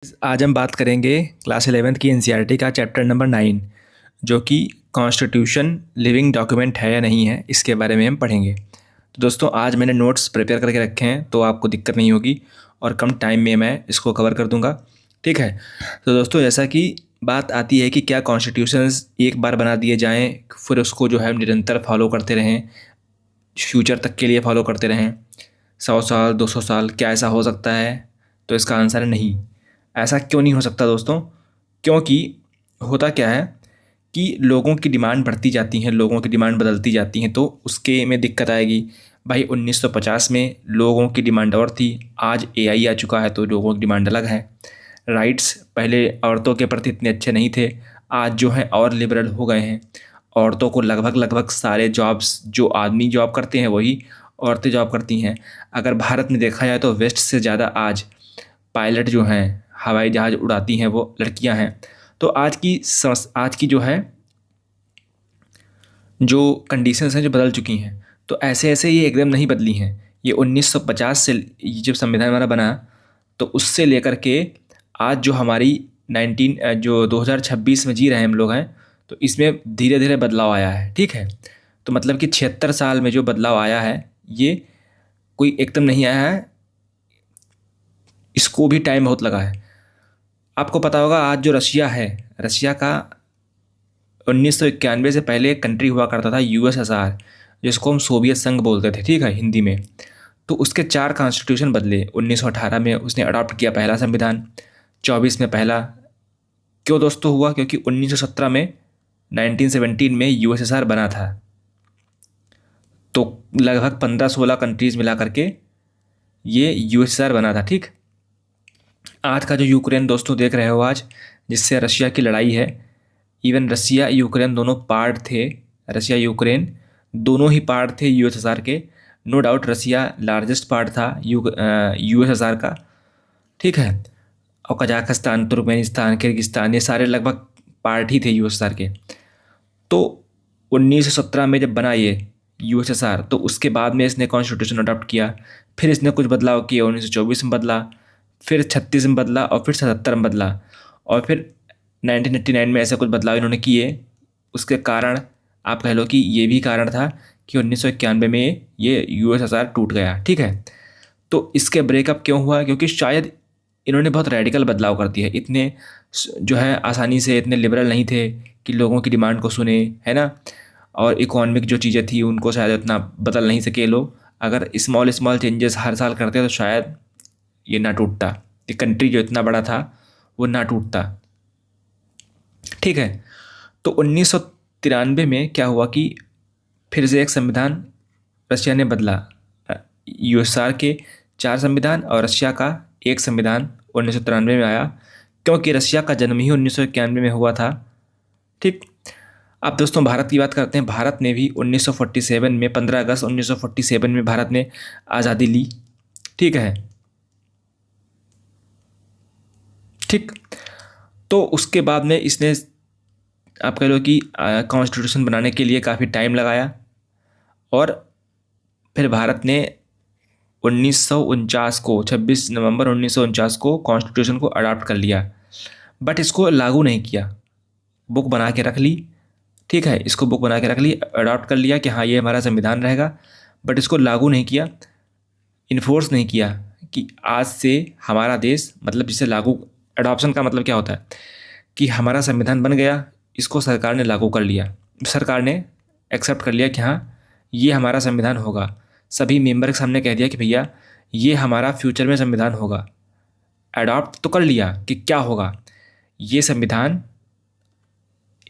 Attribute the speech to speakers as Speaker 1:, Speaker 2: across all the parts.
Speaker 1: आज हम बात करेंगे क्लास 11th की एनसीईआरटी का चैप्टर नंबर 9 जो कि कॉन्स्टिट्यूशन लिविंग डॉक्यूमेंट है या नहीं है, इसके बारे में हम पढ़ेंगे। तो दोस्तों, आज मैंने नोट्स प्रिपेयर करके रखे हैं तो आपको दिक्कत नहीं होगी और कम टाइम में मैं इसको कवर कर दूंगा। ठीक है। तो दोस्तों, जैसा कि बात आती है कि क्या कॉन्स्टिट्यूशंस एक बार बना दिए जाएँ फिर उसको जो है निरंतर फॉलो करते रहें, फ्यूचर तक के लिए फॉलो करते रहें, 100 साल 200 साल, क्या ऐसा हो सकता है? तो इसका आंसर है नहीं। ऐसा क्यों नहीं हो सकता दोस्तों? क्योंकि होता क्या है कि लोगों की डिमांड बढ़ती जाती है, लोगों की डिमांड बदलती जाती हैं, तो उसके में दिक्कत आएगी। भाई 1950 में लोगों की डिमांड और थी, आज एआई आ चुका है तो लोगों की डिमांड अलग है। राइट्स पहले औरतों के प्रति इतने अच्छे नहीं थे, आज जो है और लिबरल हो गए हैं। औरतों को लगभग लगभग सारे जॉब्स जो आदमी जॉब करते हैं वही औरतें जॉब करती हैं। अगर भारत में देखा जाए तो वेस्ट से ज़्यादा आज पायलट जो हैं, हवाई जहाज़ उड़ाती हैं, वो लड़कियां हैं। तो आज की जो है जो कंडीशंस हैं जो बदल चुकी हैं, तो ऐसे ऐसे ये एकदम नहीं बदली हैं। ये 1950 से जब संविधान हमारा बना तो उससे लेकर के आज जो हमारी 2026 में जी रहे हैं हम लोग हैं, तो इसमें धीरे धीरे बदलाव आया है। ठीक है। तो मतलब कि 76 साल में जो बदलाव आया है ये कोई एकदम नहीं आया है, इसको भी टाइम बहुत लगा है। आपको पता होगा आज जो रशिया है, रशिया का 1991 से पहले एक कंट्री हुआ करता था यूएसएसआर, जिसको हम सोवियत संघ बोलते थे, ठीक है, हिंदी में। तो उसके 4 कॉन्स्टिट्यूशन बदले। 1918 में उसने अडॉप्ट किया पहला संविधान, 24 में पहला। क्यों दोस्तों हुआ? क्योंकि 1917 में 1917 में यूएसएसआर बना था। तो लगभग 15-16 कंट्रीज मिला करके ये यूएसएसआर बना था। ठीक। आज का जो यूक्रेन दोस्तों देख रहे हो आज, जिससे रशिया की लड़ाई है, इवन रसिया यूक्रेन दोनों पार्ट थे, रसिया यूक्रेन दोनों ही पार्ट थे यूएसएसआर के। नो डाउट रसिया लार्जेस्ट पार्ट था यूएसएसआर का। ठीक है। और कजाकिस्तान, तुर्कमेनिस्तान, किर्गिस्तान, ये सारे लगभग पार्ट ही थे यूएसएसआर के। तो 1917 में जब बना ये यूएसएसआर, तो उसके बाद में इसने कॉन्स्टिट्यूशन अडॉप्ट किया। फिर इसने कुछ बदलाव किए, 1924 में बदला, फिर 36 में बदला और फिर 77 में बदला, और फिर 1989 में ऐसे कुछ बदलाव इन्होंने किए। उसके कारण आप कह लो कि ये भी कारण था कि 1991 में ये यूएसएसआर टूट गया। ठीक है। तो इसके ब्रेकअप क्यों हुआ? क्योंकि शायद इन्होंने बहुत रेडिकल बदलाव कर दिया, इतने जो है आसानी से इतने लिबरल नहीं थे कि लोगों की डिमांड को सुने, है ना। और इकोनॉमिक जो चीज़ें थी उनको शायद उतना बदल नहीं सके लोग। अगर स्मॉल स्मॉल चेंजेस हर साल करते तो शायद ये ना टूटता, ये कंट्री जो इतना बड़ा था वो ना टूटता। ठीक है। तो 1993 में क्या हुआ कि फिर से एक संविधान रशिया ने बदला। यूएसआर के 4 संविधान और रशिया का एक संविधान 1993 में आया, क्योंकि रशिया का जन्म ही 1991 में हुआ था। ठीक। अब दोस्तों भारत की बात करते हैं। भारत ने भी 1947 में, 15 अगस्त 1947 में भारत ने आज़ादी ली। ठीक है। ठीक। तो उसके बाद में इसने, आप कह लो कि कॉन्स्टिट्यूशन बनाने के लिए काफ़ी टाइम लगाया, और फिर भारत ने 1949 को, 26 नवंबर 1949 को कॉन्स्टिट्यूशन को अडॉप्ट कर लिया। बट इसको लागू नहीं किया, बुक बना के रख ली। ठीक है। इसको बुक बना के रख ली, अडॉप्ट कर लिया कि हाँ ये हमारा संविधान रहेगा, बट इसको लागू नहीं किया, इन्फोर्स नहीं किया कि आज से हमारा देश, मतलब जिसे लागू, अडॉप्शन का मतलब क्या होता है कि हमारा संविधान बन गया, इसको सरकार ने लागू कर लिया, सरकार ने एक्सेप्ट कर लिया कि हाँ ये हमारा संविधान होगा। सभी मेंबर के सामने कह दिया कि भैया ये हमारा फ्यूचर में संविधान होगा। अडॉप्ट तो कर लिया कि क्या होगा, ये संविधान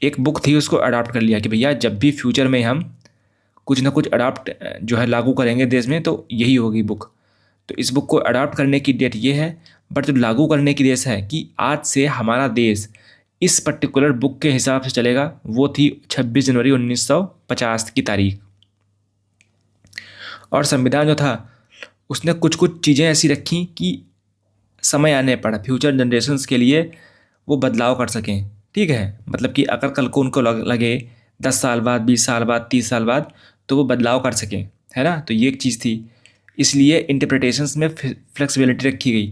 Speaker 1: एक बुक थी, उसको अडॉप्ट कर लिया कि भैया जब भी फ्यूचर में हम कुछ ना कुछ अडॉप्ट जो है लागू करेंगे देश में तो यही होगी बुक। तो इस बुक को अडॉप्ट करने की डेट ये है, बट जो लागू करने की डेट है कि आज से हमारा देश इस पर्टिकुलर बुक के हिसाब से चलेगा, वो थी 26 जनवरी 1950 की तारीख। और संविधान जो था उसने कुछ कुछ चीज़ें ऐसी रखी कि समय आने पर फ्यूचर जनरेशन्स के लिए वो बदलाव कर सकें। ठीक है। मतलब कि अगर कल को उनको लगे 10 साल बाद, 20 साल बाद, 30 साल बाद, तो वो बदलाव कर सकें, है ना। तो ये एक चीज़ थी, इसलिए इंटरप्रिटेशंस में फ्लेक्सिबिलिटी रखी गई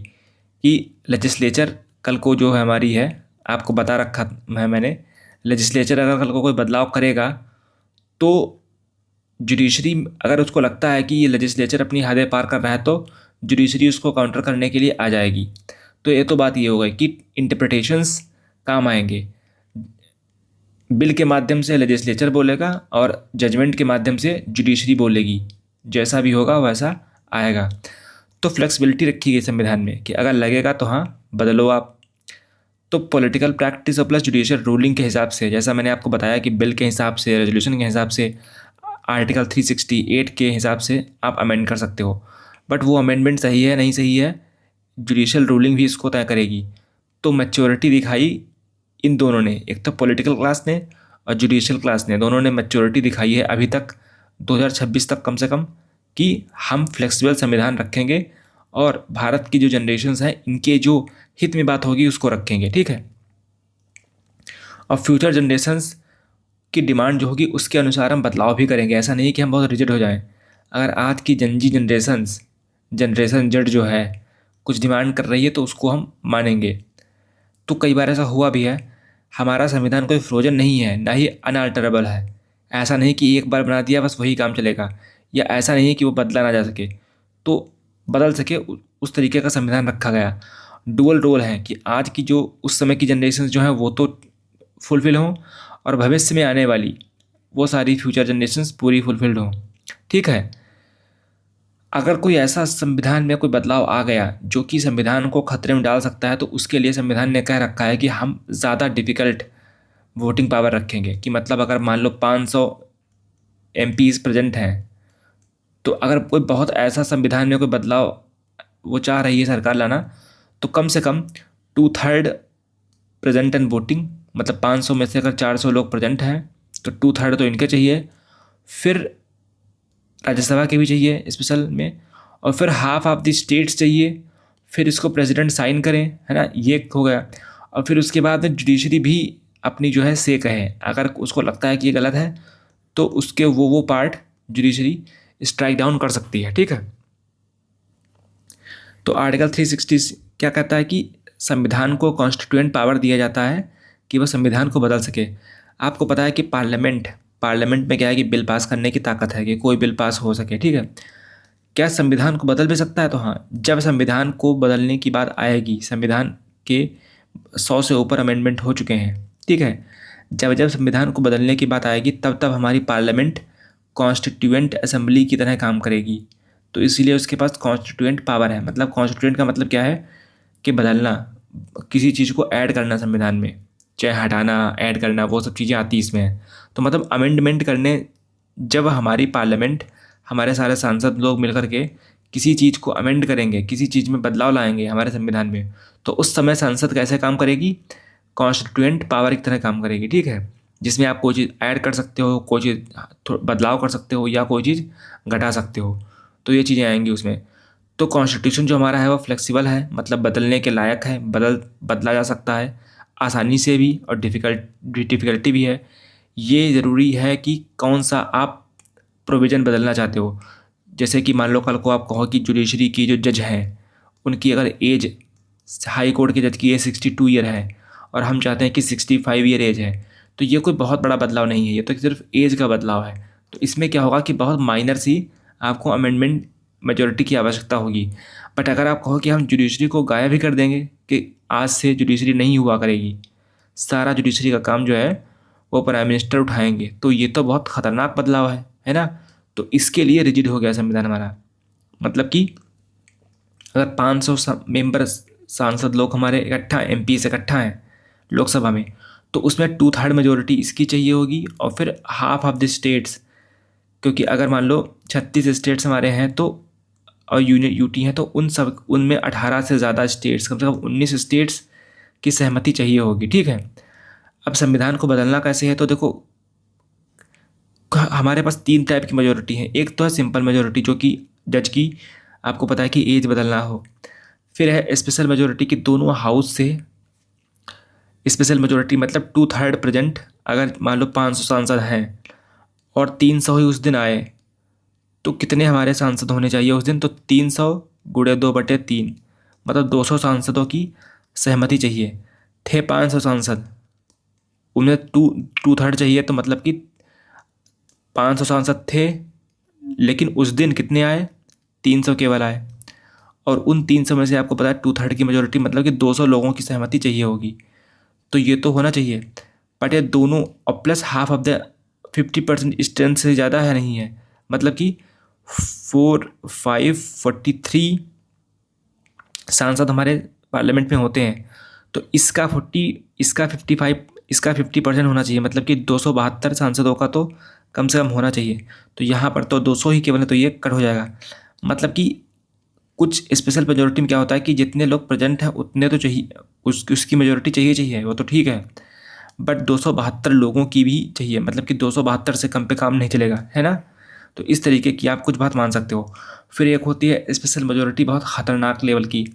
Speaker 1: कि लेजिस्लेचर कल को जो है हमारी है, आपको बता रखा है मैंने, लेजिस्लेचर अगर कल को कोई बदलाव करेगा तो जुडिशरी, अगर उसको लगता है कि ये लेजिस्लेचर अपनी हदें पार कर रहा है तो जुडिशरी उसको काउंटर करने के लिए आ जाएगी। तो ये तो बात ये हो गई कि इंटरप्रिटेशंस काम आएंगे। बिल के माध्यम से लेजिस्लेचर बोलेगा और जजमेंट के माध्यम से जुडिशरी बोलेगी, जैसा भी होगा वैसा आएगा। तो फ्लेक्सिबिलिटी रखी गई संविधान में कि अगर लगेगा तो हाँ बदलो आप। तो पॉलिटिकल प्रैक्टिस और प्लस जुडिशियल रूलिंग के हिसाब से, जैसा मैंने आपको बताया कि बिल के हिसाब से, रेजोल्यूशन के हिसाब से, आर्टिकल 368 के हिसाब से आप अमेंड कर सकते हो। बट वो अमेंडमेंट सही है नहीं सही है, जुडिशियल रूलिंग भी इसको तय करेगी। तो मैच्योरिटी दिखाई इन दोनों ने, एक तो पॉलिटिकल क्लास ने और जुडिशियल क्लास ने, दोनों ने मैच्योरिटी दिखाई है अभी तक 2026 तक कम से कम, कि हम फ्लेक्सिबल संविधान रखेंगे और भारत की जो जनरेशन्स हैं इनके जो हित में बात होगी उसको रखेंगे, ठीक है। और फ्यूचर जनरेशन्स की डिमांड जो होगी उसके अनुसार हम बदलाव भी करेंगे। ऐसा नहीं कि हम बहुत रिजिड हो जाएं। अगर आज की जनरेशन जेड जो है कुछ डिमांड कर रही है तो उसको हम मानेंगे। तो कई बार ऐसा हुआ भी है। हमारा संविधान कोई फ्रोजन नहीं है, ना ही अनअल्टरेबल है। ऐसा नहीं कि एक बार बना दिया बस वही काम चलेगा, या ऐसा नहीं है कि वो बदला ना जा सके, तो बदल सके उस तरीके का संविधान रखा गया। डुअल रोल है कि आज की जो उस समय की जनरेशन जो है वो तो फुलफिल हों और भविष्य में आने वाली वो सारी फ्यूचर जनरेशन्स पूरी फुलफिल्ड हों, ठीक है। अगर कोई ऐसा संविधान में कोई बदलाव आ गया जो कि संविधान को खतरे में डाल सकता है तो उसके लिए संविधान ने कह रखा है कि हम ज़्यादा डिफ़िकल्ट वोटिंग पावर रखेंगे। कि मतलब अगर मान लो 500 MPs प्रेजेंट हैं, तो अगर कोई बहुत ऐसा संविधान में कोई बदलाव वो चाह रही है सरकार लाना, तो कम से कम 2/3 प्रेजेंट एंड वोटिंग, मतलब 500 में से अगर 400 लोग प्रेजेंट हैं तो 2/3 तो इनके चाहिए, फिर राज्यसभा के भी चाहिए स्पेशल में, और फिर हाफ ऑफ द स्टेट्स चाहिए, फिर इसको प्रेसिडेंट साइन करें, है ना, ये हो गया। और फिर उसके बाद में जुडिशरी भी अपनी जो है से कहे, अगर उसको लगता है कि ये गलत है तो उसके वो पार्ट जुडिशरी स्ट्राइक डाउन कर सकती है, ठीक है। तो आर्टिकल 360 क्या कहता है कि संविधान को कॉन्स्टिट्यूएंट पावर दिया जाता है कि वह संविधान को बदल सके। आपको पता है कि पार्लियामेंट में क्या है कि बिल पास करने की ताकत है कि कोई बिल पास हो सके, ठीक है। क्या संविधान को बदल भी सकता है? तो हाँ, जब संविधान को बदलने की बात आएगी, संविधान के 100 से ऊपर अमेंडमेंट हो चुके हैं, ठीक है। जब संविधान को बदलने की बात आएगी तब हमारी पार्लियामेंट कॉन्स्टिट्यूएंट असेंबली की तरह काम करेगी। तो इसीलिए उसके पास कॉन्स्टिट्यूएंट पावर है। मतलब कॉन्स्टिट्यूएंट का मतलब क्या है कि बदलना, किसी चीज़ को ऐड करना संविधान में, चाहे हटाना, ऐड करना, वो सब चीज़ें आती इसमें हैं। तो मतलब अमेंडमेंट करने जब हमारी पार्लियामेंट, हमारे सारे सांसद लोग मिलकर के किसी चीज़ को अमेंड करेंगे, किसी चीज़ में बदलाव लाएंगे हमारे संविधान में, तो उस समय संसद कैसे काम करेगी? कॉन्स्टिट्यूएंट पावर की तरह काम करेगी, ठीक है। जिसमें आप कोई चीज़ ऐड कर सकते हो, कोई चीज़ बदलाव कर सकते हो, या कोई चीज़ घटा सकते हो, तो ये चीज़ें आएंगी उसमें। तो कॉन्स्टिट्यूशन जो हमारा है वो फ्लेक्सिबल है, मतलब बदलने के लायक है, बदला जा सकता है आसानी से भी, और डिफ़िकल्टी भी है। ये ज़रूरी है कि कौन सा आप प्रोविज़न बदलना चाहते हो। जैसे कि मान लो कल को आप कहो कि जुडिशरी की जो जज हैं उनकी अगर एज, हाई कोर्ट के जज की एज 62 ईयर है और हम चाहते हैं कि 65 ईयर एज है, तो ये कोई बहुत बड़ा बदलाव नहीं है, ये तो सिर्फ एज का बदलाव है। तो इसमें क्या होगा कि बहुत माइनर सी आपको अमेंडमेंट मेजॉरिटी की आवश्यकता होगी। बट अगर आप कहो कि हम जुडिशरी को गायब ही कर देंगे, कि आज से जुडिशरी नहीं हुआ करेगी, सारा जुडिशरी का काम जो है वो प्राइम मिनिस्टर उठाएंगे, तो ये तो बहुत ख़तरनाक बदलाव है ना। तो इसके लिए रिजिड हो गया संविधान हमारा। मतलब कि अगर 500 मेंबर सांसद लोग हमारे इकट्ठा, MP से इकट्ठा हैं लोकसभा में, तो उसमें 2/3 मेजोरिटी इसकी चाहिए होगी, और फिर हाफ ऑफ द स्टेट्स, क्योंकि अगर मान लो 36 स्टेट्स हमारे हैं तो, और यूटी हैं, तो उनमें 18 से ज़्यादा स्टेट्स, कम से कम 19 स्टेट्स की सहमति चाहिए होगी, ठीक है। अब संविधान को बदलना कैसे है? तो देखो, हमारे पास 3 टाइप की मेजोरिटी है। एक तो है सिंपल मेजोरिटी, जो कि जज की आपको पता है कि एज बदलना हो। फिर है स्पेशल मेजोरिटी की दोनों हाउस से स्पेशल मेजोरिटी, मतलब 2/3 प्रेजेंट। अगर मान लो 500 सांसद हैं और 300 ही उस दिन आए, तो कितने हमारे सांसद होने चाहिए उस दिन? तो 300 × 2/3, मतलब 200 सांसदों की सहमति चाहिए। थे 500 सांसद, उन्हें टू थर्ड चाहिए, तो मतलब कि 500 सांसद थे, लेकिन उस दिन कितने आए? 300 केवल आए। और उन 300 में से आपको पता है टू थर्ड की मेजोरिटी मतलब कि 200 लोगों की सहमति चाहिए होगी। तो ये तो होना चाहिए, बट ये दोनों और plus half of the 50% strength से ज़्यादा है नहीं है, मतलब कि 543 सांसद हमारे पार्लियामेंट में होते हैं। तो इसका 55, इसका 50% होना चाहिए, मतलब कि 272 सांसदों का तो कम से कम होना चाहिए। तो यहाँ पर तो 200 ही केवल है, तो ये कट हो जाएगा। मतलब कि कुछ स्पेशल मेजोरिटी में क्या होता है कि जितने लोग प्रेजेंट हैं उतने तो चाहिए, उसकी मेजोरिटी चाहिए, वो तो ठीक है, बट 272 लोगों की भी चाहिए, मतलब कि 272 से कम पे काम नहीं चलेगा, है ना। तो इस तरीके की आप कुछ बात मान सकते हो। फिर एक होती है स्पेशल मेजोरिटी, बहुत ख़तरनाक लेवल की।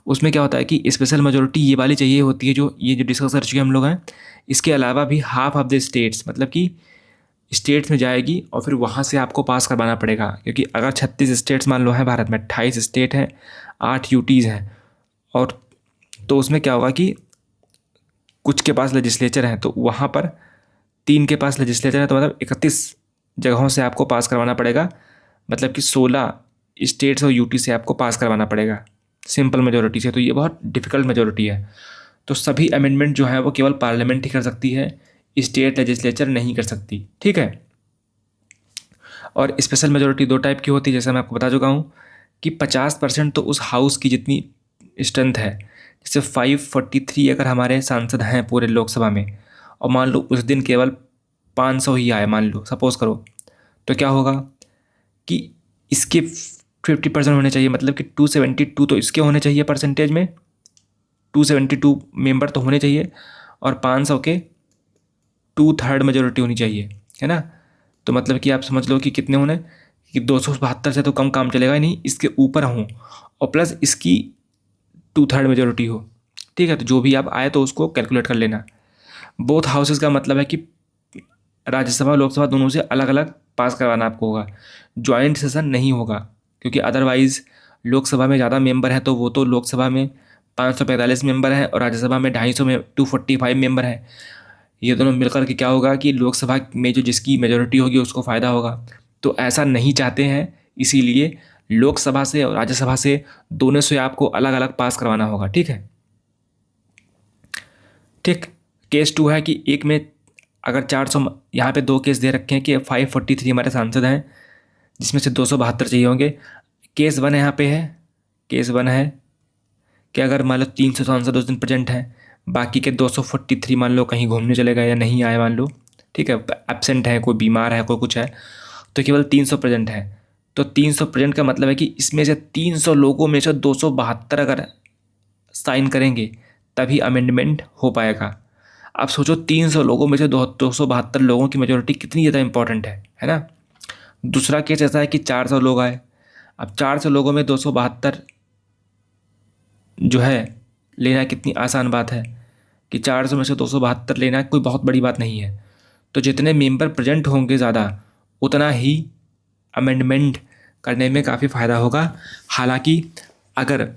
Speaker 1: उसमें क्या होता है कि स्पेशल मेजोरिटी ये वाली चाहिए होती है, जो ये जो डिस्कस कर चुके हम लोग हैं। इसके अलावा भी हाफ ऑफ द स्टेट्स, मतलब कि स्टेट्स में जाएगी और फिर वहाँ से आपको पास करवाना पड़ेगा, क्योंकि अगर 36 स्टेट्स मान लो हैं भारत में, 28 स्टेट हैं, 8 यूटीज़ हैं, और तो उसमें क्या होगा कि कुछ के पास लेजिस्लेचर हैं, तो वहाँ पर 3 के पास लेजिस्लेचर है, तो मतलब 31 जगहों से आपको पास करवाना पड़ेगा, मतलब कि 16 स्टेट्स और यूटी से आपको पास करवाना पड़ेगा सिंपल मेजोरिटी से। तो ये बहुत डिफ़िकल्ट मेजोरिटी है। तो सभी अमेंडमेंट जो है वो केवल पार्लियामेंट ही कर सकती है, स्टेट लेजिस्लेचर नहीं कर सकती, ठीक है। और स्पेशल मेजोरिटी दो टाइप की होती है, जैसे मैं आपको बता चुका हूँ कि 50% तो उस हाउस की जितनी स्ट्रेंथ है, जैसे 543 अगर हमारे सांसद हैं पूरे लोकसभा में, और मान लो उस दिन केवल 500 ही आए, मान लो सपोज करो, तो क्या होगा कि इसके 50% होने चाहिए, मतलब कि 272 तो इसके होने चाहिए परसेंटेज में, 272 मेंबर तो होने चाहिए, और 500 के टू थर्ड मेजोरिटी होनी चाहिए, है ना। तो मतलब कि आप समझ लो कि कितने होने, कि 272 से तो कम काम चलेगा ही नहीं, इसके ऊपर हों, और प्लस इसकी टू थर्ड मेजोरिटी हो, ठीक है। तो जो भी आप आए तो उसको कैलकुलेट कर लेना। बोथ हाउसेस का मतलब है कि राज्यसभा लोकसभा दोनों से अलग अलग पास करवाना आपको होगा, ज्वाइंट सेशन नहीं होगा, क्योंकि अदरवाइज़ लोकसभा में ज़्यादा मेंबर हैं, तो वो तो लोकसभा में 545 मेंबर हैं और राज्यसभा में 250 में 245 मेंबर हैं। ये दोनों मिलकर के क्या होगा कि लोकसभा में जो जिसकी मेजोरिटी होगी उसको फ़ायदा होगा। तो ऐसा नहीं चाहते हैं, इसीलिए लोकसभा से और राज्यसभा से दोनों से आपको अलग अलग पास करवाना होगा, ठीक है। ठीक। केस 2 है कि एक में अगर 400, यहाँ पे दो केस दे रखे हैं कि 543 हमारे सांसद हैं, जिसमें से 272 चाहिए होंगे। केस 1 यहाँ पे है, केस 1 है कि अगर मान लो 300 सांसद उस दिन प्रेजेंट हैं, बाकी के 243 मान लो कहीं घूमने चले गए या नहीं आए मान लो, ठीक है, एब्सेंट है, कोई बीमार है, कोई कुछ है, तो केवल 300 प्रेजेंट है। तो 300 प्रेजेंट का मतलब है कि इसमें से 300 लोगों में से 272 अगर साइन करेंगे तभी अमेंडमेंट हो पाएगा। अब सोचो 300 लोगों में से 272 लोगों की मेजोरिटी कितनी ज़्यादा इंपॉर्टेंट है ना। दूसरा केस ऐसा है कि 400 लोग आए। अब 400 लोगों में 272 जो है लेना कितनी आसान बात है, कि 400 में से 272 लेना कोई बहुत बड़ी बात नहीं है। तो जितने मेंबर प्रेजेंट होंगे ज़्यादा, उतना ही अमेंडमेंट करने में काफ़ी फ़ायदा होगा। हालांकि अगर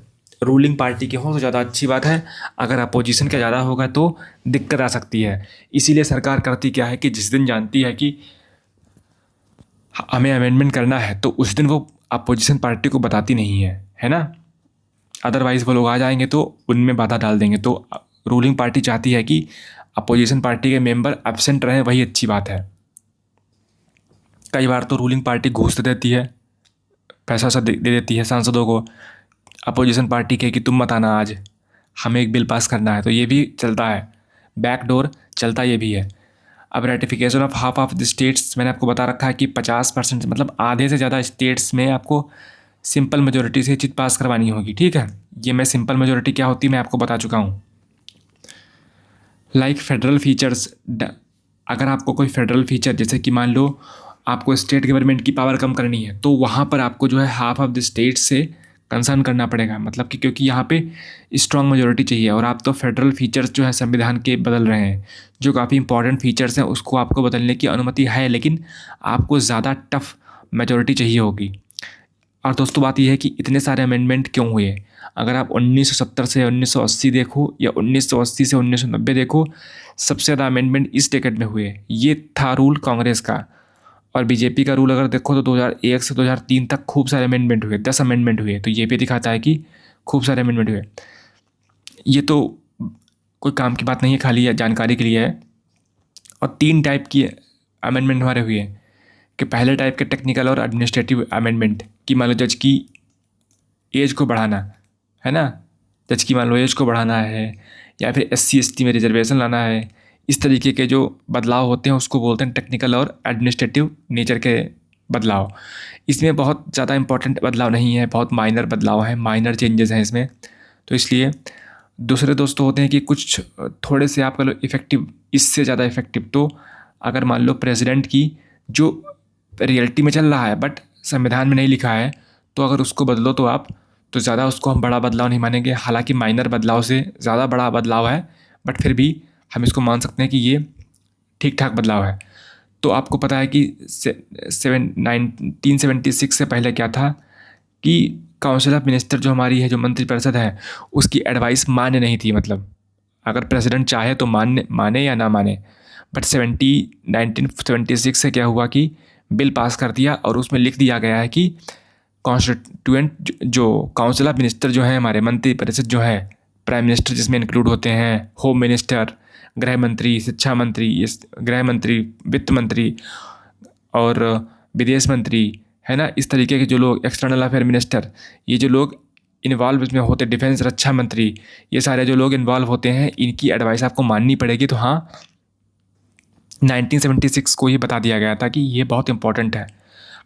Speaker 1: रूलिंग पार्टी के हो तो ज़्यादा अच्छी बात है, अगर अपोजिशन का ज़्यादा होगा तो दिक्कत आ सकती है। इसीलिए सरकार करती क्या है कि जिस दिन जानती है कि हमें अमेंडमेंट करना है, तो उस दिन वो अपोजिशन पार्टी को बताती नहीं है ना। अदरवाइज़ वो लोग आ जाएंगे तो उनमें बाधा डाल देंगे। तो रूलिंग पार्टी चाहती है कि अपोजिशन पार्टी के मेंबर एब्सेंट रहें, वही अच्छी बात है। कई बार तो रूलिंग पार्टी घूस दे देती है, पैसा सा दे देती है सांसदों को, अपोजिशन पार्टी के कि तुम मत आना, आज हमें एक बिल पास करना है, तो ये भी चलता है, बैकडोर चलता ये भी है। अब ratification of half of the states मैंने आपको बता रखा है कि 50%, मतलब आधे से ज़्यादा स्टेट्स में आपको सिंपल मेजोरिटी से चीज़ पास करवानी होगी, ठीक है। ये मैं सिंपल मेजोरिटी क्या होती है मैं आपको बता चुका हूँ। लाइक फेडरल फीचर्स, अगर आपको कोई फेडरल फीचर, जैसे कि मान लो आपको स्टेट गवर्नमेंट की पावर कम करनी है, तो वहाँ पर आपको जो है हाफ ऑफ द स्टेट से कंसर्न करना पड़ेगा, मतलब कि क्योंकि यहाँ पे स्ट्रॉन्ग मेजोरिटी चाहिए। और आप तो फेडरल फीचर्स जो है संविधान के बदल रहे हैं, जो काफ़ी इंपॉर्टेंट फीचर्स हैं उसको आपको बदलने की अनुमति है, लेकिन आपको ज़्यादा टफ मेजोरिटी चाहिए होगी। और दोस्तों बात यह है कि इतने सारे अमेंडमेंट क्यों हुए। अगर आप 1970 से 1980 देखो या 1980 से 1990 देखो, सबसे ज़्यादा अमेंडमेंट इस डेकेड में हुए। ये था रूल कांग्रेस का। और बीजेपी का रूल अगर देखो तो 2001 से 2003 तक खूब सारे अमेंडमेंट हुए, 10 अमेंडमेंट हुए। तो ये भी दिखाता है कि खूब सारे अमेंडमेंट हुए। ये तो कोई काम की बात नहीं है, खाली जानकारी के लिए है। और 3 टाइप की अमेंडमेंट हमारे हुए हैं कि पहले टाइप के टेक्निकल और एडमिनिस्ट्रेटिव अमेंडमेंट, कि मान लो जज की एज को बढ़ाना है ना, जज की मान लो एज को बढ़ाना है, या फिर SC ST में रिजर्वेशन लाना है। इस तरीके के जो बदलाव होते हैं उसको बोलते हैं टेक्निकल और एडमिनिस्ट्रेटिव नेचर के बदलाव। इसमें बहुत ज़्यादा इंपॉर्टेंट बदलाव नहीं है, बहुत माइनर बदलाव हैं, माइनर चेंजेस हैं इसमें। तो इसलिए दूसरे दोस्तों होते हैं कि कुछ थोड़े से आप कह लो इफ़ेक्टिव, इससे ज़्यादा इफ़ेक्टिव। तो अगर मान लो प्रेसिडेंट की जो रियलिटी में चल रहा है बट संविधान में नहीं लिखा है, तो अगर उसको बदलो तो आप, तो ज़्यादा उसको हम बड़ा बदलाव नहीं मानेंगे। हालांकि माइनर बदलाव से ज़्यादा बड़ा बदलाव है, बट फिर भी हम इसको मान सकते हैं कि ये ठीक ठाक बदलाव है। तो आपको पता है कि 1976 से पहले क्या था कि काउंसिल ऑफ मिनिस्टर जो हमारी है, जो मंत्रिपरिषद है, उसकी एडवाइस मान्य नहीं थी। मतलब अगर प्रेसिडेंट चाहे तो माने या ना माने। बट 1976 से क्या हुआ कि बिल पास कर दिया और उसमें लिख दिया गया है कि कॉन्स्टिट्यूएंट जो काउंसिल ऑफ मिनिस्टर जो है, हमारे मंत्रिपरिषद जो है, प्राइम मिनिस्टर जिसमें इंक्लूड होते हैं, होम मिनिस्टर, गृह मंत्री, शिक्षा मंत्री, गृह मंत्री, वित्त मंत्री और विदेश मंत्री, है ना, इस तरीके के जो लोग, एक्सटर्नल अफेयर मिनिस्टर, ये जो लोग इन्वॉल्व इसमें होते, डिफेंस रक्षा मंत्री, ये सारे जो लोग इन्वॉल्व होते हैं, इनकी एडवाइस आपको माननी पड़ेगी। तो हाँ, 1976 को ये बता दिया गया था कि ये बहुत इंपॉर्टेंट है।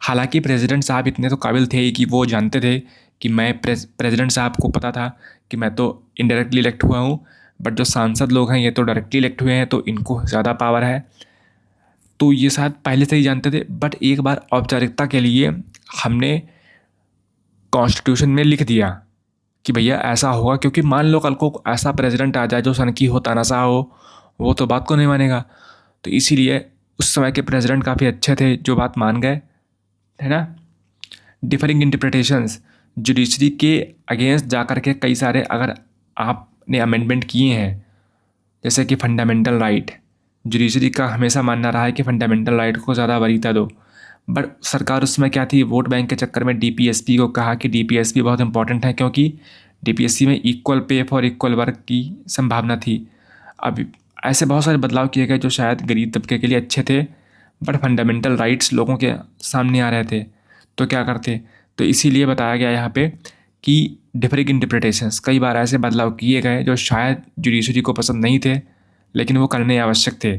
Speaker 1: हालांकि प्रेसिडेंट साहब इतने तो काबिल थे ही कि वो जानते थे कि मैं प्रेसिडेंट साहब को पता था कि मैं तो इनडायरेक्टली इलेक्ट हुआ हूँ, बट जो सांसद लोग हैं ये तो डायरेक्टली इलेक्ट हुए हैं, तो इनको ज़्यादा पावर है। तो ये शायद पहले से ही जानते थे, बट एक बार औपचारिकता के लिए हमने कॉन्स्टिट्यूशन में लिख दिया कि भैया ऐसा होगा, क्योंकि मान लो कल को ऐसा प्रेसिडेंट आ जाए जो सनकी हो, तानाशाह हो, वो तो बात को नहीं मानेगा। तो इसीलिए उस समय के प्रेसिडेंट काफ़ी अच्छे थे जो बात मान गए, है ना। डिफरिंग इंटरप्रिटेशंस, जुडिशरी के अगेंस्ट जा कर के कई सारे अगर आपने अमेंडमेंट किए हैं, जैसे कि फंडामेंटल राइट, जुडिशरी का हमेशा मानना रहा है कि फंडामेंटल राइट को ज़्यादा वरीयता दो। बट सरकार उसमें क्या थी, वोट बैंक के चक्कर में DPSP को कहा कि DPSP बहुत इंपॉर्टेंट है, क्योंकि DPSC में equal pay for equal work की संभावना थी। अब ऐसे बहुत सारे बदलाव किए गए जो शायद गरीब तबके के लिए अच्छे थे, बट फंडामेंटल राइट्स लोगों के सामने आ रहे थे, तो क्या करते। तो इसीलिए बताया गया यहाँ पे कि डिफरिंग इंटरप्रिटेशंस, कई बार ऐसे बदलाव किए गए जो शायद जुडिशरी को पसंद नहीं थे, लेकिन वो करने आवश्यक थे।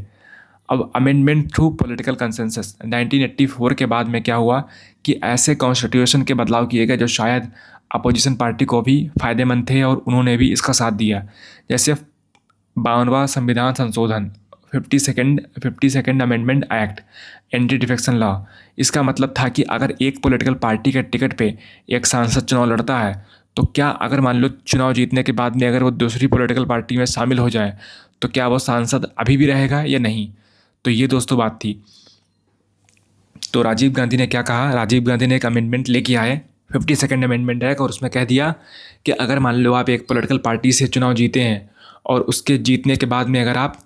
Speaker 1: अब अमेंडमेंट थ्रू पॉलिटिकल कंसेंसस, 1984 के बाद में क्या हुआ कि ऐसे कॉन्स्टिट्यूशन के बदलाव किए गए जो शायद अपोजिशन पार्टी को भी फ़ायदेमंद थे और उन्होंने भी इसका साथ दिया। जैसे 52वां संविधान संशोधन, 52nd amendment act, anti defection law. इसका मतलब था कि अगर एक पॉलिटिकल पार्टी के टिकट पे एक सांसद चुनाव लड़ता है, तो क्या अगर मान लो चुनाव जीतने के बाद में अगर वो दूसरी पॉलिटिकल पार्टी में शामिल हो जाए, तो क्या वो सांसद अभी भी रहेगा या नहीं। तो ये दोस्तों बात थी। तो राजीव गांधी ने क्या कहा, राजीव गांधी ने एक अमेंडमेंट लेके आए, 52nd अमेंडमेंट एक्ट, और उसमें कह दिया कि अगर मान लो आप एक पॉलिटिकल पार्टी से चुनाव जीते हैं और उसके जीतने के बाद में अगर आप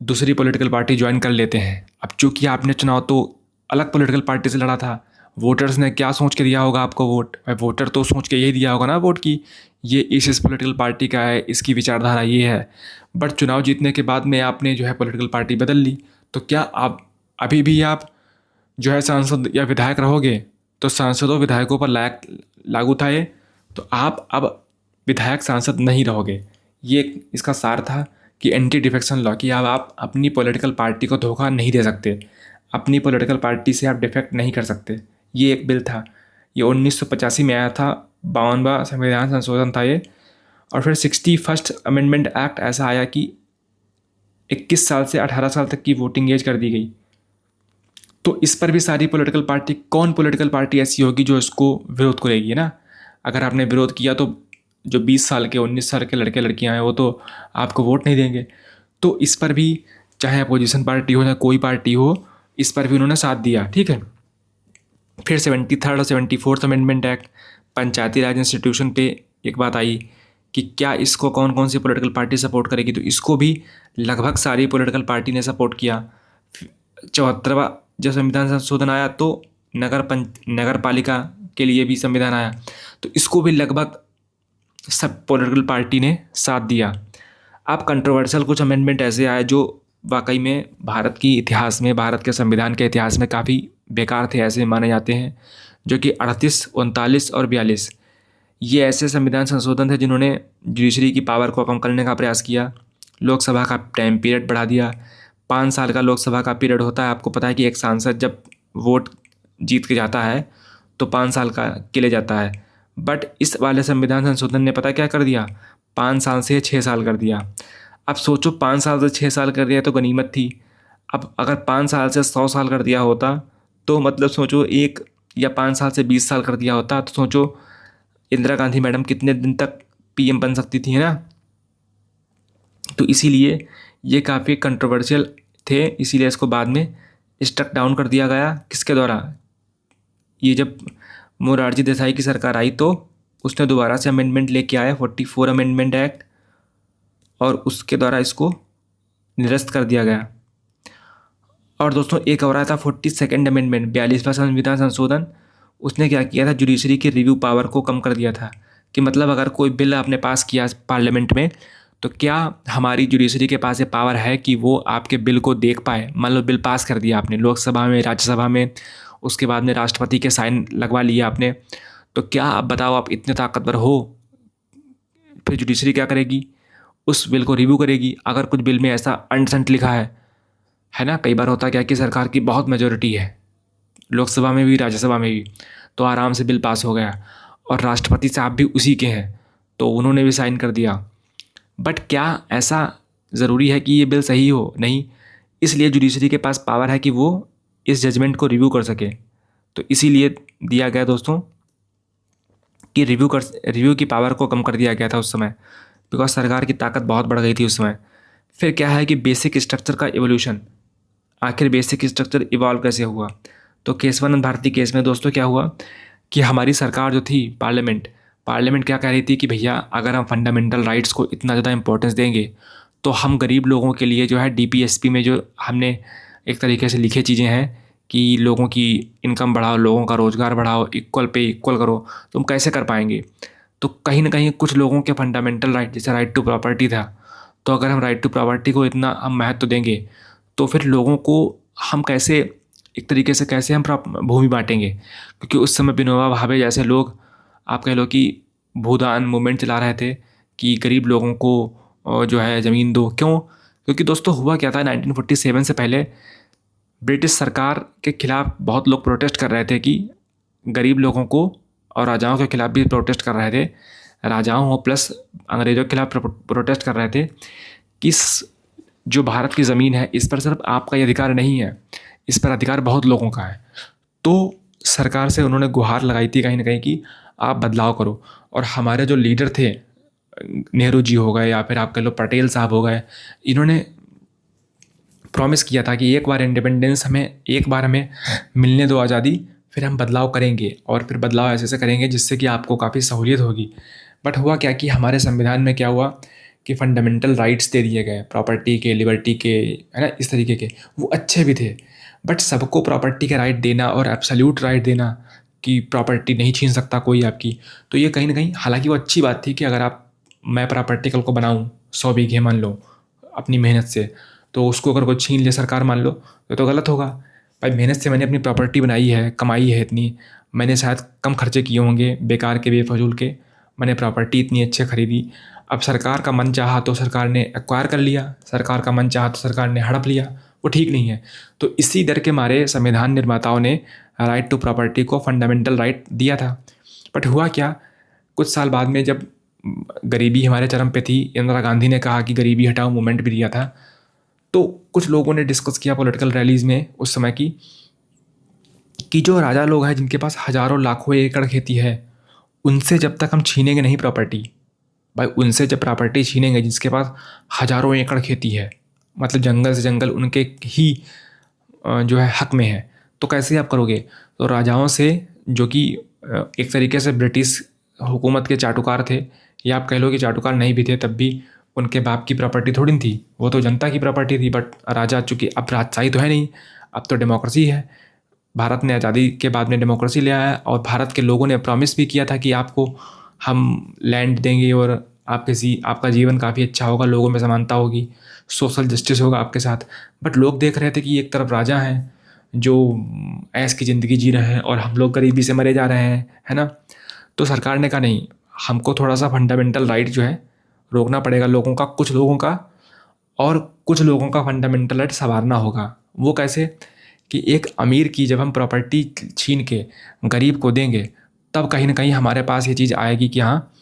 Speaker 1: दूसरी पॉलिटिकल पार्टी ज्वाइन कर लेते हैं, अब चूंकि आपने चुनाव तो अलग पॉलिटिकल पार्टी से लड़ा था, वोटर्स ने क्या सोच के दिया होगा आपको वोट, भाई वोटर तो सोच के यही दिया होगा ना वोट की ये इस पॉलिटिकल पार्टी का है, इसकी विचारधारा ये है। बट चुनाव जीतने के बाद में आपने जो है पॉलिटिकल पार्टी बदल ली, तो क्या आप अभी भी आप जो है सांसद या विधायक रहोगे। तो सांसदों विधायकों पर लागू था ये, तो आप अब विधायक सांसद नहीं रहोगे। ये इसका सार था कि एंटी डिफेक्शन लॉ, कि अब आप अपनी पॉलिटिकल पार्टी को धोखा नहीं दे सकते, अपनी पॉलिटिकल पार्टी से आप डिफेक्ट नहीं कर सकते। ये एक बिल था, ये 1985 में आया था, 52वां संविधान संशोधन था ये। और फिर 61st अमेंडमेंट एक्ट ऐसा आया कि 21 साल से 18 साल तक की वोटिंग एज कर दी गई। तो इस पर भी सारी पॉलिटिकल पार्टी, कौन पॉलिटिकल पार्टी ऐसी होगी जो इसको विरोध करेगी ना। अगर आपने विरोध किया तो जो 20 साल के 19 साल के लड़के लड़कियां हैं वो तो आपको वोट नहीं देंगे। तो इस पर भी चाहे अपोजिशन पार्टी हो या कोई पार्टी हो, इस पर भी उन्होंने साथ दिया, ठीक है। फिर 73rd और 74th अमेंडमेंट एक्ट, पंचायती राज इंस्टीट्यूशन पे एक बात आई कि क्या इसको कौन कौन सी पॉलिटिकल पार्टी सपोर्ट करेगी, तो इसको भी लगभग सारी पॉलिटिकल पार्टी ने सपोर्ट किया। 74वां जब संविधान संशोधन आया तो नगर पालिका के लिए भी संविधान आया, तो इसको भी लगभग सब पॉलिटिकल पार्टी ने साथ दिया। अब कंट्रोवर्शियल कुछ अमेंडमेंट ऐसे आए जो वाकई में भारत की इतिहास में, भारत के संविधान के इतिहास में काफ़ी बेकार थे, ऐसे माने जाते हैं, जो कि 38, 39 और 42 ये ऐसे संविधान संशोधन थे जिन्होंने जुडिशरी की पावर को कम करने का प्रयास किया। लोकसभा का टाइम पीरियड बढ़ा दिया। 5 साल का लोकसभा का पीरियड होता है। आपको पता है कि एक सांसद जब वोट जीत के जाता है तो 5 साल का के लिए जाता है, बट इस वाले संविधान संशोधन ने पता क्या कर दिया, 5 साल से 6 साल कर दिया। अब सोचो 5 साल से 6 साल कर दिया तो गनीमत थी। अब अगर 5 साल से 100 साल कर दिया होता तो मतलब सोचो एक, या 5 साल से 20 साल कर दिया होता तो सोचो इंदिरा गांधी मैडम कितने दिन तक पीएम बन सकती थी, है ना। तो इसीलिए ये काफ़ी कंट्रोवर्शियल थे, इसीलिए इसको बाद में स्ट्रक डाउन कर दिया गया। किसके द्वारा, ये जब मोरारजी देसाई की सरकार आई तो उसने दोबारा से अमेंडमेंट लेके आया 44 अमेंडमेंट एक्ट, और उसके द्वारा इसको निरस्त कर दिया गया। और दोस्तों एक और आया था 42nd अमेंडमेंट, 42वां संविधान संशोधन। उसने क्या किया था, जुडिशरी की रिव्यू पावर को कम कर दिया था, कि मतलब अगर कोई बिल आपने पास किया पार्लियामेंट में तो क्या हमारी जुडिशरी के पास ये पावर है कि वो आपके बिल को देख पाए। मान लो बिल पास कर दिया आपने लोकसभा में, राज्यसभा में, उसके बाद में राष्ट्रपति के साइन लगवा लिए आपने, तो क्या आप बताओ, आप इतने ताकतवर हो, फिर जुडिशरी क्या करेगी, उस बिल को रिव्यू करेगी। अगर कुछ बिल में ऐसा अनसेंट लिखा है ना, कई बार होता क्या कि सरकार की बहुत मेजोरिटी है लोकसभा में भी राज्यसभा में भी, तो आराम से बिल पास हो गया, और राष्ट्रपति साहब भी उसी के हैं तो उन्होंने भी साइन कर दिया। बट क्या ऐसा ज़रूरी है कि ये बिल सही हो? नहीं। इसलिए जुडिशरी के पास पावर है कि वो इस जजमेंट को रिव्यू कर सके। तो इसीलिए दिया गया दोस्तों कि रिव्यू की पावर को कम कर दिया गया था उस समय, बिकॉज सरकार की ताकत बहुत बढ़ गई थी उस समय। फिर क्या है कि बेसिक स्ट्रक्चर का एवोल्यूशन। आखिर बेसिक स्ट्रक्चर इवॉल्व कैसे हुआ? तो केशवानंद भारती केस में दोस्तों क्या हुआ कि हमारी सरकार जो थी, पार्लियामेंट क्या कह रही थी कि भैया अगर हम फंडामेंटल राइट्स को इतना ज़्यादा इंपॉर्टेंस देंगे तो हम गरीब लोगों के लिए जो है डीपीएसपी में जो हमने एक तरीके से लिखे चीज़ें हैं कि लोगों की इनकम बढ़ाओ, लोगों का रोज़गार बढ़ाओ, इक्वल पे इक्वल करो, तो हम कैसे कर पाएंगे? तो कहीं ना कहीं कुछ लोगों के फंडामेंटल राइट, जैसे राइट टू प्रॉपर्टी था, तो अगर हम राइट टू प्रॉपर्टी को इतना हम महत्व देंगे तो फिर लोगों को हम कैसे, एक तरीके से कैसे हम भूमि बांटेंगे? क्योंकि उस समय विनोबा भावे जैसे लोग, आप कह लो कि भूदान मूवमेंट चला रहे थे कि गरीब लोगों को जो है ज़मीन दो। क्यों? क्योंकि दोस्तों हुआ क्या था, 1947 से पहले ब्रिटिश सरकार के खिलाफ बहुत लोग प्रोटेस्ट कर रहे थे कि गरीब लोगों को, और राजाओं के खिलाफ भी प्रोटेस्ट कर रहे थे, राजाओं प्लस अंग्रेज़ों के खिलाफ प्रोटेस्ट कर रहे थे कि जो भारत की ज़मीन है इस पर सिर्फ आपका ही अधिकार नहीं है, इस पर अधिकार बहुत लोगों का है। तो सरकार से उन्होंने गुहार लगाई थी कहीं ना कहीं कि आप बदलाव करो। और हमारे जो लीडर थे, नेहरू जी हो गए या फिर आप कह लो पटेल साहब हो गए, इन्होंने प्रॉमिस किया था कि एक बार हमें मिलने दो आज़ादी, फिर हम बदलाव करेंगे, और फिर बदलाव ऐसे ऐसे करेंगे जिससे कि आपको काफ़ी सहूलियत होगी। बट हुआ क्या कि हमारे संविधान में क्या हुआ कि फंडामेंटल राइट्स दे दिए गए, प्रॉपर्टी के, लिबर्टी के, है ना, इस तरीके के, वो अच्छे भी थे। बट सबको प्रॉपर्टी के राइट देना और एब्सोल्यूट राइट देना कि प्रॉपर्टी नहीं छीन सकता कोई आपकी, तो ये कहीं ना कहीं, हालांकि वो अच्छी बात थी कि अगर मैं प्रॉपर्टी कल को बनाऊँ 100 बीघे मान लो अपनी मेहनत से, तो उसको अगर कोई छीन ले सरकार मान लो तो गलत होगा। भाई मेहनत से मैंने अपनी प्रॉपर्टी बनाई है, कमाई है इतनी, मैंने शायद कम खर्चे किए होंगे बेकार के, बेफजूल के, मैंने प्रॉपर्टी इतनी अच्छी खरीदी। अब सरकार का मन चाहा तो सरकार ने एक्वायर कर लिया, सरकार का मन चाहा तो सरकार ने हड़प लिया, वो ठीक नहीं है। तो इसी डर के मारे संविधान निर्माताओं ने राइट टू प्रॉपर्टी को फंडामेंटल राइट दिया था। बट हुआ क्या, कुछ साल बाद में जब गरीबी हमारे चरम पे थी, इंदिरा गांधी ने कहा कि गरीबी हटाओ मूवमेंट भी दिया था, तो कुछ लोगों ने डिस्कस किया पॉलिटिकल रैलीज में उस समय की, कि जो राजा लोग हैं जिनके पास हज़ारों लाखों एकड़ खेती है, उनसे जब तक हम छीनेंगे नहीं प्रॉपर्टी, भाई उनसे जब प्रॉपर्टी छीनेंगे जिसके पास हज़ारों एकड़ खेती है, मतलब जंगल से जंगल उनके ही जो है हक में है, तो कैसे आप करोगे? तो राजाओं से, जो कि एक तरीके से ब्रिटिश हुकूमत के चाटुकार थे, या आप कह लो कि चाटुकार नहीं भी थे, तब भी उनके बाप की प्रॉपर्टी थोड़ी न थी, वो तो जनता की प्रॉपर्टी थी। बट राजा, चूँकि अब राजशाही तो है नहीं, अब तो डेमोक्रेसी है। भारत ने आज़ादी के बाद में डेमोक्रेसी ले आया, और भारत के लोगों ने प्रॉमिस भी किया था कि आपको हम लैंड देंगे और आपका जीवन काफ़ी अच्छा होगा, लोगों में समानता होगी, सोशल जस्टिस होगा आपके साथ। बट लोग देख रहे थे कि एक तरफ राजा हैं जो ऐश की ज़िंदगी जी रहे हैं, और हम लोग गरीबी से मरे जा रहे हैं, है ना? तो सरकार ने कहा नहीं, हमको थोड़ा सा फंडामेंटल राइट जो है रोकना पड़ेगा लोगों का, कुछ लोगों का, और कुछ लोगों का फंडामेंटल राइट संवारना होगा। वो कैसे? कि एक अमीर की जब हम प्रॉपर्टी छीन के गरीब को देंगे, तब कहीं ना कहीं हमारे पास ये चीज़ आएगी कि हाँ,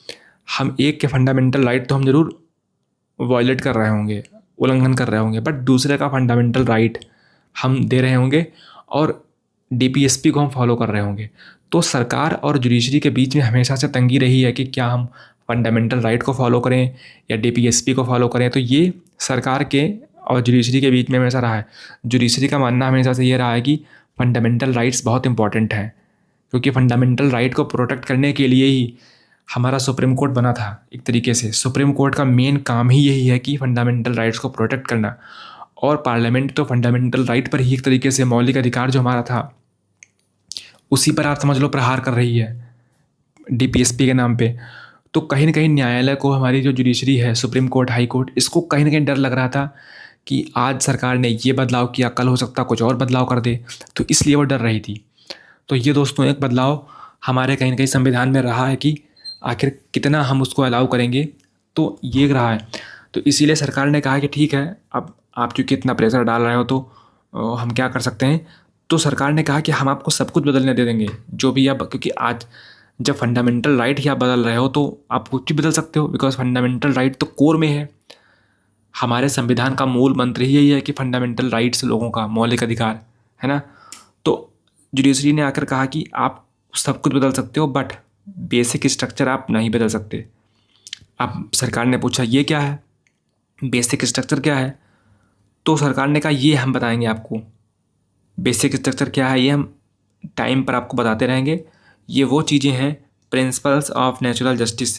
Speaker 1: हम एक के फंडामेंटल राइट तो हम ज़रूर वायलेट कर रहे होंगे, उल्लंघन कर रहे होंगे, बट दूसरे का फंडामेंटल राइट हम दे रहे होंगे, और डीपीएसपी को हम फॉलो कर रहे होंगे। तो सरकार और जुडिशरी के बीच में हमेशा से तंगी रही है कि क्या हम फंडामेंटल राइट को फॉलो करें या डीपीएसपी को फॉलो करें। तो ये सरकार के और जुडिशरी के बीच में हमेशा रहा है। जुडिशरी का मानना हमेशा से ये रहा है कि फंडामेंटल राइट्स बहुत इंपॉर्टेंट हैं, क्योंकि फंडामेंटल राइट को प्रोटेक्ट करने के लिए ही हमारा सुप्रीम कोर्ट बना था। एक तरीके से सुप्रीम कोर्ट का मेन काम ही यही है कि फंडामेंटल राइट्स को प्रोटेक्ट करना, और पार्लियामेंट तो फंडामेंटल राइट पर ही एक तरीके से मौलिक अधिकार जो हमारा था, उसी पर आप समझ लो प्रहार कर रही है डीपीएसपी के नाम पे। तो कहीं ना कहीं न्यायालय को, हमारी जो जुडिशरी है, सुप्रीम कोर्ट, हाई कोर्ट, इसको कहीं ना कहीं डर लग रहा था कि आज सरकार ने ये बदलाव किया, कल हो सकता कुछ और बदलाव कर दे, तो इसलिए वो डर रही थी। तो ये दोस्तों एक बदलाव हमारे कहीं ना कहीं संविधान में रहा है कि आखिर कितना हम उसको अलाउ करेंगे, तो ये रहा है। तो इसीलिए सरकार ने कहा कि ठीक है, अब आप चूँकि इतना प्रेशर डाल रहे हो, तो हम क्या कर सकते हैं। तो सरकार ने कहा कि हम आपको सब कुछ बदलने दे देंगे, जो भी आप, क्योंकि आज जब फंडामेंटल राइट ही आप बदल रहे हो तो आप कुछ भी बदल सकते हो, बिकॉज फंडामेंटल राइट तो कोर में है। हमारे संविधान का मूल मंत्र ही यही है कि फंडामेंटल राइट्स, लोगों का मौलिक अधिकार, है ना। तो जुडिशरी ने आकर कहा कि आप सब कुछ बदल सकते हो, बट बेसिक स्ट्रक्चर आप नहीं बदल सकते। अब सरकार ने पूछा ये क्या है, बेसिक स्ट्रक्चर क्या है? तो सरकार ने कहा ये हम बताएंगे आपको। बेसिक स्ट्रक्चर क्या है ये हम टाइम पर आपको बताते रहेंगे। ये वो चीज़ें हैं, प्रिंसिपल्स ऑफ नेचुरल जस्टिस,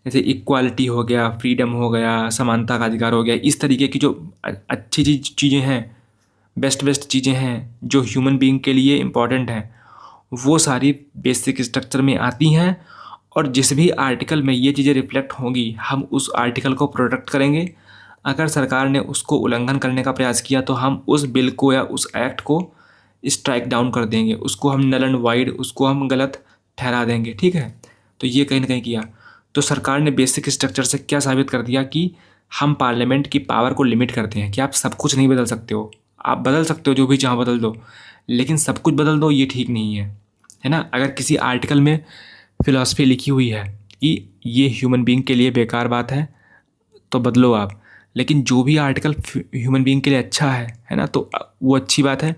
Speaker 1: जैसे इक्वालिटी हो गया, फ्रीडम हो गया, समानता का अधिकार हो गया, इस तरीके की जो अच्छी चीज़ें हैं, बेस्ट चीज़ें हैं जो ह्यूमन बीइंग के लिए इम्पॉर्टेंट हैं, वो सारी बेसिक स्ट्रक्चर में आती हैं। और जिस भी आर्टिकल में ये चीज़ें रिफ्लेक्ट होंगी, हम उस आर्टिकल को प्रोटेक्ट करेंगे। अगर सरकार ने उसको उल्लंघन करने का प्रयास किया तो हम उस बिल को या उस एक्ट को स्ट्राइक डाउन कर देंगे, उसको हम नल एंड वाइड, उसको हम गलत ठहरा देंगे, ठीक है। तो ये कहीं ना कहीं किया। तो सरकार ने बेसिक स्ट्रक्चर से क्या साबित कर दिया कि हम पार्लियामेंट की पावर को लिमिट करते हैं, कि आप सब कुछ नहीं बदल सकते हो। आप बदल सकते हो, जो भी चाहो बदल दो, लेकिन सब कुछ बदल दो ये ठीक नहीं है ना। अगर किसी आर्टिकल में फिलॉसफी लिखी हुई है कि ये ह्यूमन बीइंग के लिए बेकार बात है, तो बदलो आप। लेकिन जो भी आर्टिकल ह्यूमन बीइंग के लिए अच्छा है ना, तो वो अच्छी बात है,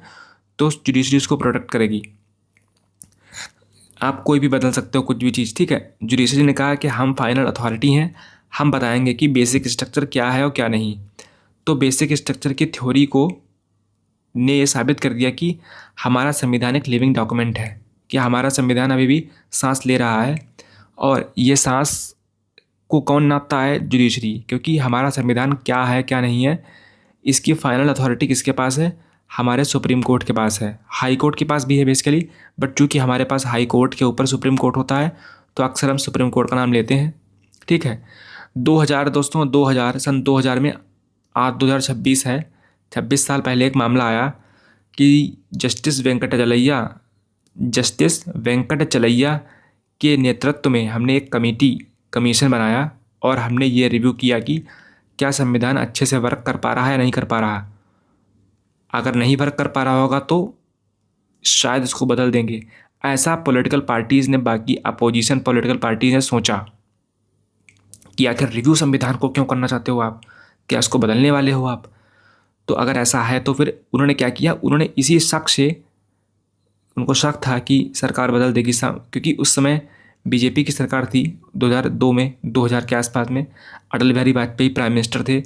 Speaker 1: तो जुडिशरी उसको प्रोटेक्ट करेगी। आप कोई भी बदल सकते हो कुछ भी चीज़, ठीक है। जुडिशरी ने कहा कि हम फाइनल अथॉरिटी हैं, हम बताएंगे कि बेसिक स्ट्रक्चर क्या है और क्या नहीं। तो बेसिक स्ट्रक्चर की थ्योरी को ने ये साबित कर दिया कि हमारा संविधान एक लिविंग डॉक्यूमेंट है, कि हमारा संविधान अभी भी सांस ले रहा है, और ये सांस को कौन नापता है? जुडिशरी। क्योंकि हमारा संविधान क्या है क्या नहीं है, इसकी फाइनल अथॉरिटी किसके पास है? हमारे सुप्रीम कोर्ट के पास है, हाई कोर्ट के पास भी है बेसिकली, बट चूँकि हमारे पास हाई कोर्ट के ऊपर सुप्रीम कोर्ट होता है, तो अक्सर हम सुप्रीम कोर्ट का नाम लेते हैं, ठीक है। 2000 दोस्तों, 2000 सन 2000 में, आज 2026 है, 26 साल पहले एक मामला आया कि जस्टिस वेंकटचलैया के नेतृत्व में हमने एक कमीशन बनाया, और हमने ये रिव्यू किया कि क्या संविधान अच्छे से वर्क कर पा रहा है या नहीं कर पा रहा। अगर नहीं वर्क कर पा रहा होगा तो शायद इसको बदल देंगे। ऐसा पॉलिटिकल पार्टीज़ ने, बाकी अपोजिशन पॉलिटिकल पार्टीज़ ने सोचा कि आखिर रिव्यू संविधान को क्यों करना चाहते हो आप, क्या इसको बदलने वाले हो आप? तो अगर ऐसा है तो फिर उन्होंने क्या किया, उन्होंने इसी शक से, उनको शक था कि सरकार बदल देगी, क्योंकि उस समय बीजेपी की सरकार थी 2002 में, 2000 के आसपास में अटल बिहारी वाजपेयी प्राइम मिनिस्टर थे।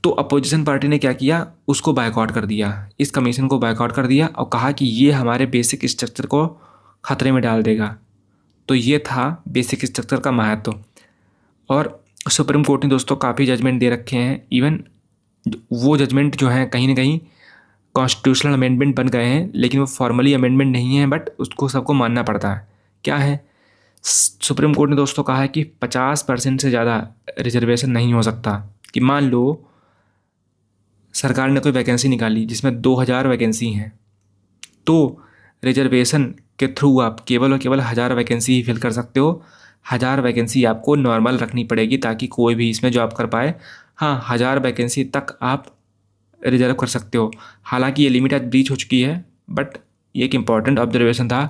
Speaker 1: तो अपोजिशन पार्टी ने क्या किया, उसको बायकॉट कर दिया, इस कमीशन को बायकॉट कर दिया और कहा कि ये हमारे बेसिक स्ट्रक्चर को ख़तरे में डाल देगा। तो ये था बेसिक स्ट्रक्चर का महत्व। और सुप्रीम कोर्ट ने दोस्तों काफ़ी जजमेंट दे रखे हैं, इवन वो जजमेंट जो है कहीं ना कहीं कॉन्स्टिट्यूशनल अमेंडमेंट बन गए हैं, लेकिन वो फॉर्मली अमेंडमेंट नहीं है, बट उसको सबको मानना पड़ता है। क्या है, सुप्रीम कोर्ट ने दोस्तों कहा है कि 50% से ज़्यादा रिजर्वेशन नहीं हो सकता। कि मान लो सरकार ने कोई वैकेंसी निकाली जिसमें 2000 वैकेंसी हैं, तो रिजर्वेशन के थ्रू आप केवल और केवल 1000 वैकेंसी ही फिल कर सकते हो। 1000 वैकेंसी आपको नॉर्मल रखनी पड़ेगी ताकि कोई भी इसमें जॉब कर पाए। हाँ, 1000 वैकेंसी तक आप रिजर्व कर सकते हो। हालांकि ये लिमिट आज ब्रीच हो चुकी है, बट ये एक इम्पॉर्टेंट ऑब्जर्वेशन था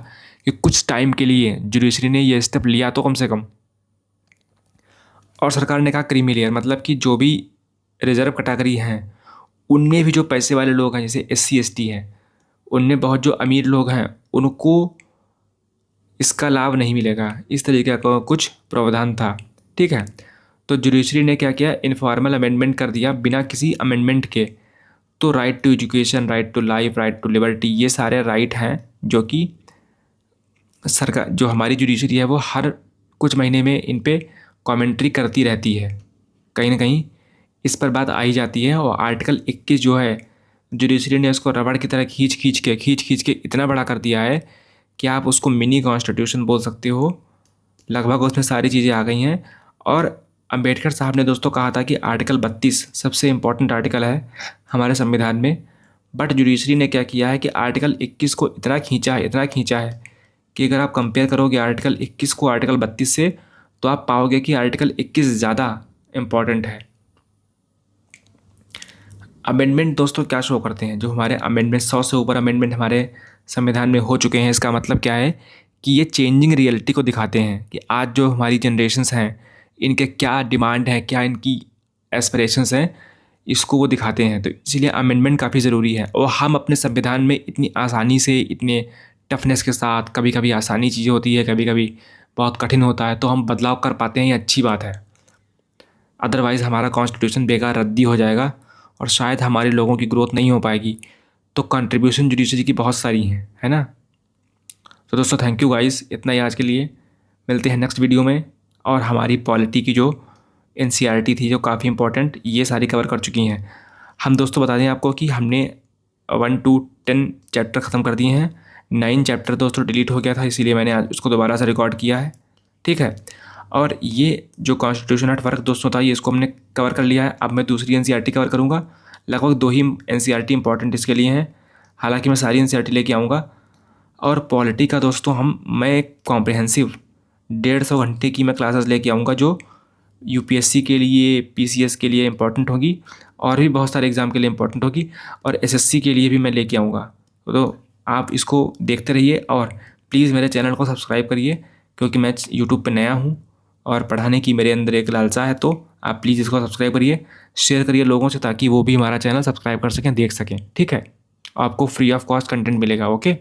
Speaker 1: कि कुछ टाइम के लिए जुडिशरी ने ये स्टेप लिया तो कम से कम। और सरकार ने कहा क्रीमी लेयर, मतलब कि जो भी रिजर्व कैटेगरी हैं उनमें भी जो पैसे वाले लोग हैं, जैसे SC ST हैं, उनमें बहुत जो अमीर लोग हैं उनको इसका लाभ नहीं मिलेगा। इस तरीके का कुछ प्रावधान था। ठीक है, तो जुडिशरी ने क्या किया, इनफॉर्मल अमेंडमेंट कर दिया बिना किसी अमेंडमेंट के। तो right to education, right to life, right to liberty, ये सारे राइट हैं जो कि सरकार, जो हमारी जुडिशरी है, वो हर कुछ महीने में इन पे कमेंट्री करती रहती है। कहीं ना कहीं इस पर बात आई जाती है। और आर्टिकल 21 जो है, जुडिशरी ने उसको रबड़ की तरह खींच के इतना बड़ा कर दिया है कि आप उसको मिनी कॉन्स्टिट्यूशन बोल सकते हो। लगभग उसमें सारी चीज़ें आ गई हैं। और अंबेडकर साहब ने दोस्तों कहा था कि आर्टिकल 32 सबसे इम्पोर्टेंट आर्टिकल है हमारे संविधान में, बट जुडिशरी ने क्या किया है कि आर्टिकल 21 को इतना खींचा है कि अगर आप कंपेयर करोगे आर्टिकल 21 को आर्टिकल 32 से, तो आप पाओगे कि आर्टिकल 21 ज़्यादा इम्पॉर्टेंट है। अमेंडमेंट दोस्तों क्या शो करते हैं, जो हमारे अमेंडमेंट 100 से ऊपर अमेंडमेंट हमारे संविधान में हो चुके हैं, इसका मतलब क्या है कि ये चेंजिंग रियलिटी को दिखाते हैं कि आज जो हमारी जनरेशन्स हैं इनके क्या डिमांड है, क्या इनकी एस्पिरेशंस हैं, इसको वो दिखाते हैं। तो इसलिए अमेंडमेंट काफ़ी ज़रूरी है। और हम अपने संविधान में इतनी आसानी से, इतने टफनेस के साथ, कभी कभी आसानी चीज़ें होती है, कभी कभी बहुत कठिन होता है, तो हम बदलाव कर पाते हैं, ये अच्छी बात है। अदरवाइज़ हमारा कॉन्स्टिट्यूशन बेकार रद्दी हो जाएगा और शायद हमारे लोगों की ग्रोथ नहीं हो पाएगी। तो कंट्रीब्यूशन जुडिशरी की बहुत सारी हैं, है ना। तो दोस्तों थैंक यू गाइस, इतना ही आज के लिए। मिलते हैं नेक्स्ट वीडियो में। और हमारी पॉलिटी की जो NCERT थी, जो काफ़ी इंपॉर्टेंट, ये सारी कवर कर चुकी हैं हम। दोस्तों बता दें आपको कि हमने 1 to 10 चैप्टर ख़त्म कर दिए हैं। 9 चैप्टर दोस्तों डिलीट हो गया था, इसीलिए मैंने आज उसको दोबारा से रिकॉर्ड किया है। ठीक है, और ये जो कॉन्स्टिट्यूशन एट वर्क दोस्तों था, ये इसको हमने कवर कर लिया है। अब मैं दूसरी NCERT कवर करूँगा। लगभग 2 ही NCERT इंपॉर्टेंट इसके लिए हैं, हालांकि मैं सारी NCERT लेके आऊँगा। और पॉलिटी का दोस्तों मैं एक कॉम्प्रिहेंसिव 150 घंटे की मैं क्लासेस लेके आऊँगा, जो UPSC के लिए, PCS के लिए इंपॉर्टेंट होगी, और भी बहुत सारे एग्ज़ाम के लिए इंपॉर्टेंट होगी, और SSC के लिए भी मैं लेके आऊँगा। तो आप इसको देखते रहिए और प्लीज़ मेरे चैनल को सब्सक्राइब करिए, क्योंकि मैं YouTube पे नया हूँ और पढ़ाने की मेरे अंदर एक लालसा है। तो आप प्लीज़ इसको सब्सक्राइब करिए, शेयर करिए लोगों से, ताकि वो भी हमारा चैनल सब्सक्राइब कर सकें, देख सकें। ठीक है, आपको फ्री ऑफ कॉस्ट कंटेंट मिलेगा। ओके।